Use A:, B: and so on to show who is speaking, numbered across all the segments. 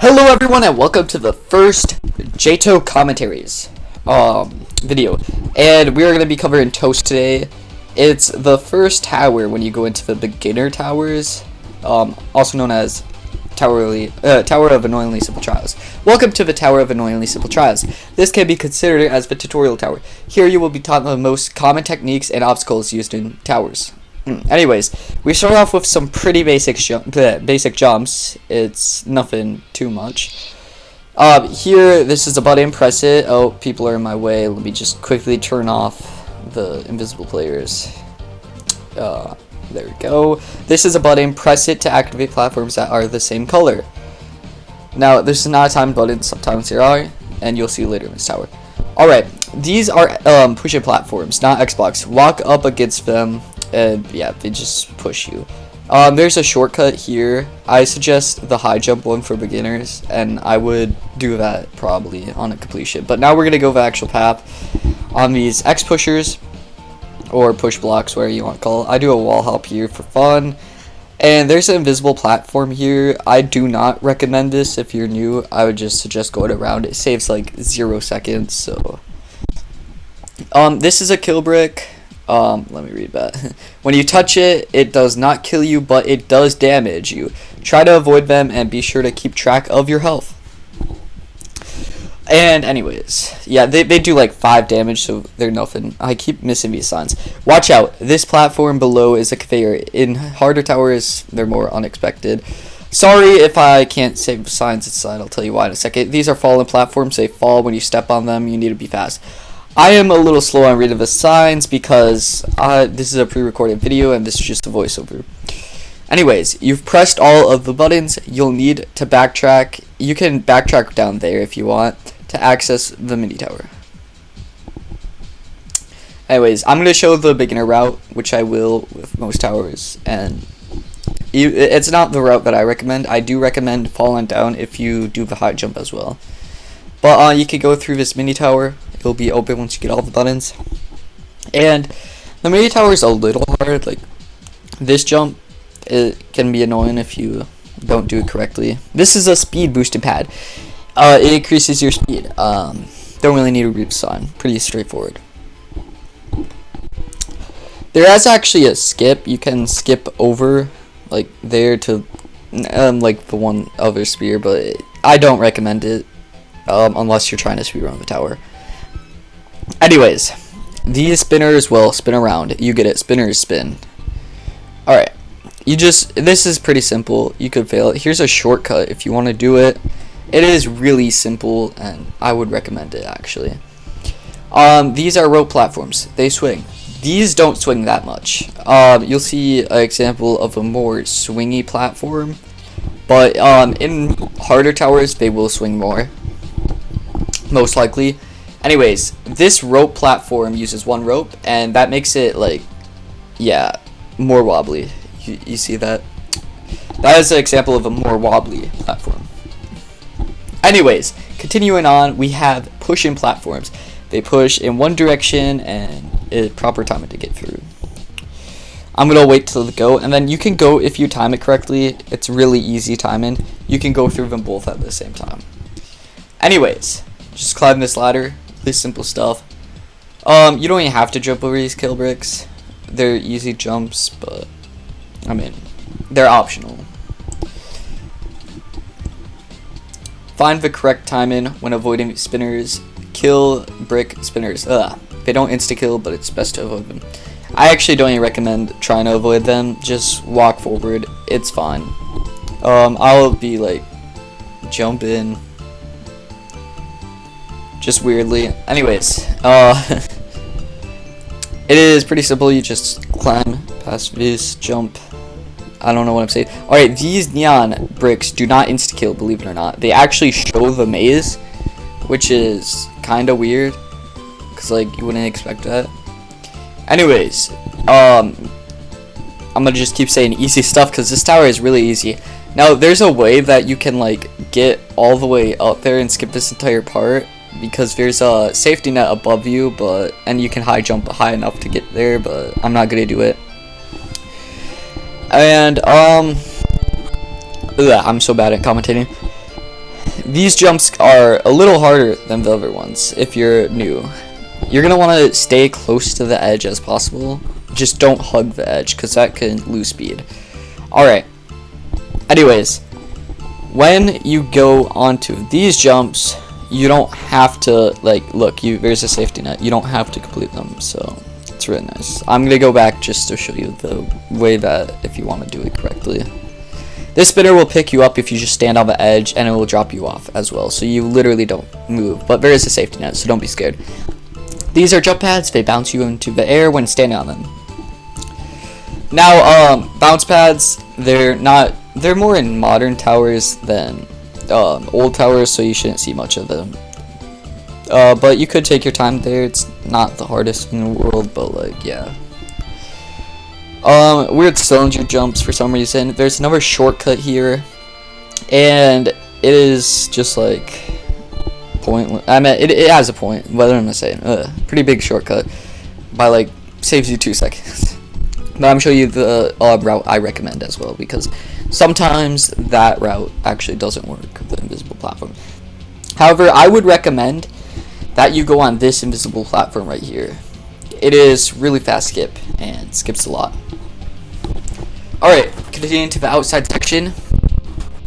A: Hello everyone and welcome to the first JTOH commentaries video, and we're going to be covering ToAST today. It's the first tower when you go into the beginner towers, also known as Tower of Annoyingly Simple Trials. Welcome to the Tower of Annoyingly Simple Trials. This can be considered as the tutorial tower. Here you will be taught the most common techniques and obstacles used in towers. Anyways, we start off with some pretty basic jumps. It's nothing too much. Here, this is a button. Press it. Oh, people are in my way. Let me just quickly turn off the invisible players. There we go. This is a button. Press it to activate platforms that are the same color. Now, this is not a timed button. Sometimes there are, and you'll see later in this tower. Alright, these are push-it platforms, not Xbox. Walk up against them. And yeah, they just push you. There's a shortcut here. I suggest the high jump one for beginners, and I would do that probably on a completion. But now we're gonna go the actual path on these X pushers or push blocks, whatever you want to call it. I do a wall hop here for fun, and there's an invisible platform here. I do not recommend this if you're new. I would just suggest going around. It saves like 0 seconds. So this is a kill brick. Let me read that. When you touch it, it does not kill you, but it does damage you. Try to avoid them and be sure to keep track of your health. And anyways, yeah, they do like 5 damage, so they're nothing. I keep missing these signs. Watch out. This platform below is a conveyor. In harder towers, they're more unexpected. Sorry if I can't save signs inside. I'll tell you why in a second. These are fallen platforms. They fall when you step on them. You need to be fast. I am a little slow on reading the signs because this is a pre-recorded video and this is just a voiceover. Anyways, you've pressed all of the buttons. You'll need to backtrack. You can backtrack down there if you want to access the mini tower. Anyways, I'm going to show the beginner route, which I will with most towers, and it's not the route that I recommend. I do recommend falling down if you do the high jump as well. But you could go through this mini tower. It'll be open once you get all the buttons. And the mini tower is a little hard. Like this jump, it can be annoying if you don't do it correctly. This is a speed boosted pad. It increases your speed. Don't really need a read sign. Pretty straightforward. There is actually a skip. You can skip over like there to like the one other spear, but I don't recommend it unless you're trying to speedrun the tower. Anyways, these spinners will spin around. You get it. Spinners spin. Alright. This is pretty simple. You could fail it. Here's a shortcut if you want to do it. It is really simple, and I would recommend it, actually. These are rope platforms. They swing. These don't swing that much. You'll see an example of a more swingy platform. But in harder towers, they will swing more. Most likely. Anyways, this rope platform uses one rope, and that makes it like, yeah, more wobbly. You see that? That is an example of a more wobbly platform. Anyways, continuing on, we have push-in platforms. They push in one direction, and it's proper timing to get through. I'm gonna wait till they go, and then you can go if you time it correctly. It's really easy timing. You can go through them both at the same time. Anyways, just climb this ladder. Really simple stuff. You don't even have to jump over these kill bricks. They're easy jumps, but I mean, they're optional. Find the correct timing when avoiding spinners. Kill brick spinners. They don't insta-kill, but it's best to avoid them. I actually don't even recommend trying to avoid them. Just walk forward. It's fine. I'll be like jumping just weirdly. Anyways, it is pretty simple. You just climb past this, jump. I don't know what I'm saying. Alright, these neon bricks do not insta-kill, believe it or not. They actually show the maze, which is kind of weird, because like you wouldn't expect that. Anyways, I'm gonna just keep saying easy stuff because this tower is really easy. Now there's a way that you can like get all the way up there and skip this entire part, because there's a safety net above you, and you can high jump high enough to get there, but I'm not gonna do it. And I'm so bad at commentating. these jumps are a little harder than the other ones if you're new. You're going to want to stay close to the edge as possible. Just don't hug the edge because that can lose speed. Alright. Anyways, when you go onto these jumps, you don't have to, like, look, there's a safety net. You don't have to complete them, so it's really nice. I'm going to go back just to show you the way that if you want to do it correctly. This spinner will pick you up if you just stand on the edge, and it will drop you off as well, so you literally don't move. But there is a safety net, so don't be scared. These are jump pads. They bounce you into the air when standing on them. Now, bounce pads, they're more in modern towers than old towers, so you shouldn't see much of them. But you could take your time there. It's not the hardest in the world, but like, yeah. Weird cylinder jumps for some reason. There's another shortcut here, and it is just like pointless. I mean, it has a point. What am I saying? Pretty big shortcut by like saves you 2 seconds. But I'm showing you the route I recommend as well, because sometimes that route actually doesn't work, the invisible platform. However, I would recommend that you go on this invisible platform right here. It is really fast skip and skips a lot. Alright, continuing to the outside section.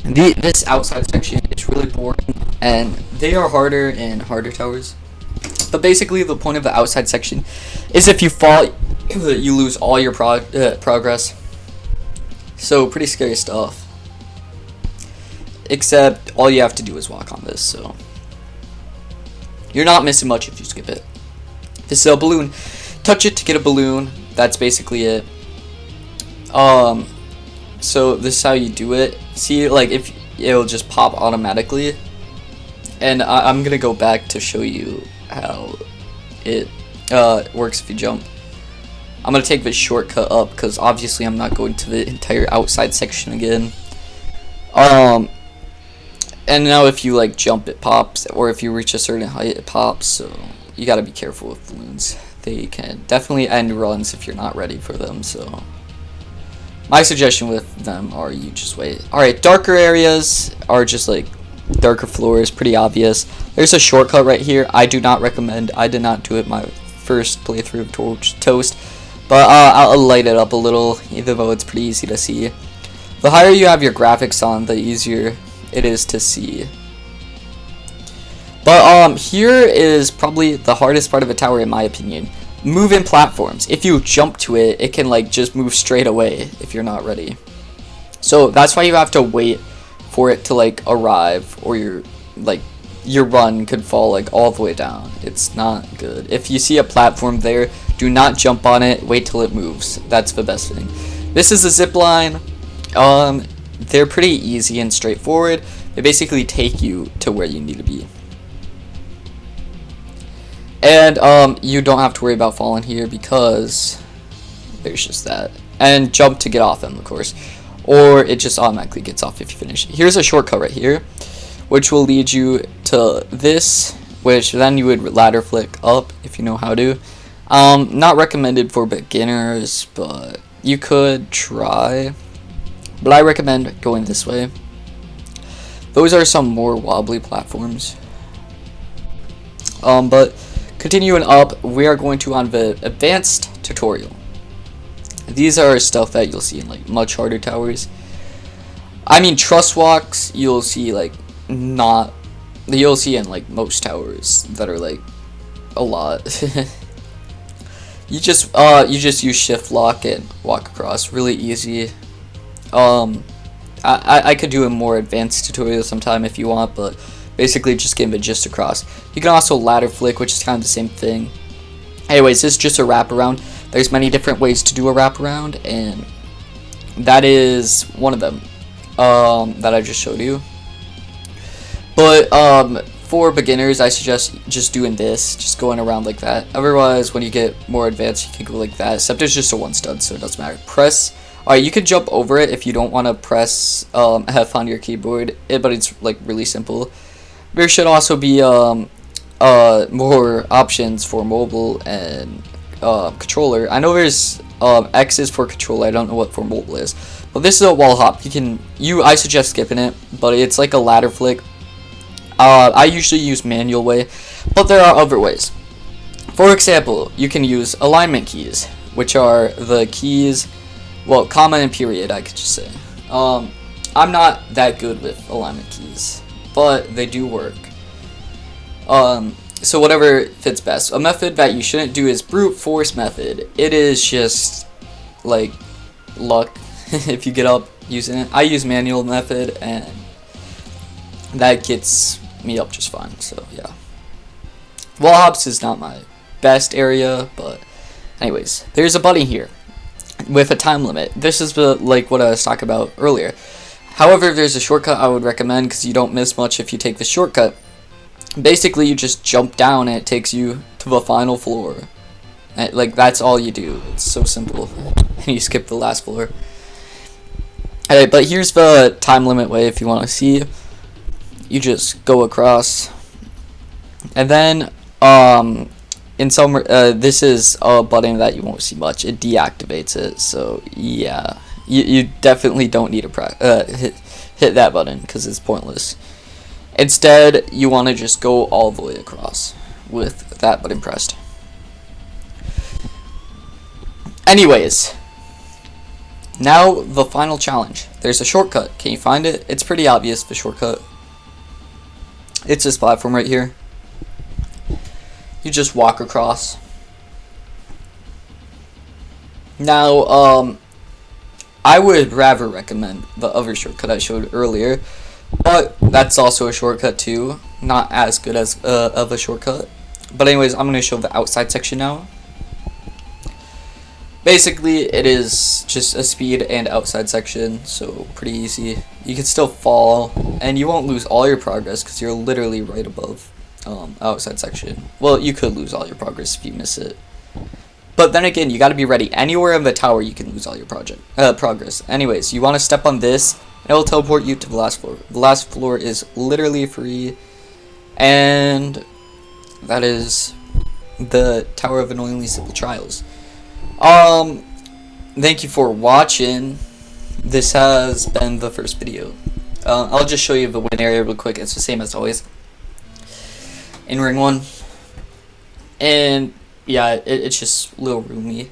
A: This outside section is really boring, and they are harder in harder towers. But basically the point of the outside section is if you fall, you lose all your progress. So pretty scary stuff. Except all you have to do is walk on this, so you're not missing much if you skip it. This is a balloon. Touch it to get a balloon. That's basically it. So this is how you do it. See, like, if it'll just pop automatically. And I'm gonna go back to show you how it works if you jump. I'm gonna take this shortcut up because obviously I'm not going to the entire outside section again. And now if you like jump, it pops, or if you reach a certain height, it pops. So you gotta be careful with balloons. They can definitely end runs if you're not ready for them. So my suggestion with them are you just wait. Alright, darker areas are just like darker floors, pretty obvious. There's a shortcut right here. I do not recommend. I did not do it my first playthrough of ToAST, but I'll light it up a little, even though it's pretty easy to see. The higher you have your graphics on, the easier it is to see. But here is probably the hardest part of a tower in my opinion. Move-in platforms. If you jump to it, it can like just move straight away if you're not ready. So that's why you have to wait for it to like arrive, or your run could fall like all the way down. It's not good. If you see a platform there, do not jump on it. Wait till it moves. That's the best thing. This is a zip line. They're pretty easy and straightforward. They basically take you to where you need to be. And you don't have to worry about falling here because there's just that. And jump to get off them, of course. Or it just automatically gets off if you finish. Here's a shortcut right here, which will lead you to this, which then you would ladder flick up if you know how to. Not recommended for beginners, but you could try. But I recommend going this way. Those are some more wobbly platforms. But continuing up, we are going to on the advanced tutorial. These are stuff that you'll see in like much harder towers. I mean, truss walks you'll see like you'll see in like most towers that are like a lot. you just use shift lock and walk across, really easy. I could do a more advanced tutorial sometime if you want, but basically just give it just across. You can also ladder flick, which is kind of the same thing. Anyways, this is just a wraparound. There's many different ways to do a wraparound, and that is one of them that I just showed you. But for beginners, I suggest just doing this, just going around like that. Otherwise, when you get more advanced, you can go like that, except it's just a one stud, so it doesn't matter. Press. Alright, you could jump over it if you don't want to press F on your keyboard, but it's like really simple. There should also be more options for mobile and controller. I know there's X is for controller. I don't know what for mobile is, but this is a wall hop. I suggest skipping it, but it's like a ladder flick. I usually use manual way, but there are other ways. For example, you can use alignment keys, which are the keys, well, comma and period, I could just say. I'm not that good with alignment keys, but they do work. So whatever fits best. A method that you shouldn't do is brute force method. It is just like luck if you get up using it. I use manual method, and that gets me up just fine. So yeah, wall hops is not my best area, but anyways, there's a button here with a time limit. This is like what I was talking about earlier. However, there's a shortcut I would recommend because you don't miss much if you take the shortcut. Basically, you just jump down and it takes you to the final floor. Like, that's all you do. It's so simple. And you skip the last floor. Alright, but here's the time limit way if you want to see. You just go across. And then, in some, this is a button that you won't see much. It deactivates it, so yeah. You definitely don't need to hit that button because it's pointless. Instead, you want to just go all the way across with that button pressed. Anyways, now the final challenge. There's a shortcut. Can you find it? It's pretty obvious, the shortcut. It's this platform right here. You just walk across. Now, I would rather recommend the other shortcut I showed earlier, but that's also a shortcut too. Not as good as of a shortcut. But anyways, I'm going to show the outside section now. Basically, it is just a speed and outside section, so pretty easy. You can still fall, and you won't lose all your progress because you're literally right above outside section. Well, you could lose all your progress if you miss it. But then again, you got to be ready. Anywhere in the tower, you can lose all your progress. Anyways, you want to step on this, and it will teleport you to the last floor. The last floor is literally free, and that is the Tower of Annoyingly Simple Trials. Thank you for watching. This has been the first video. I'll just show you the win area real quick. It's the same as always. In ring 1. And yeah, it's just a little roomy.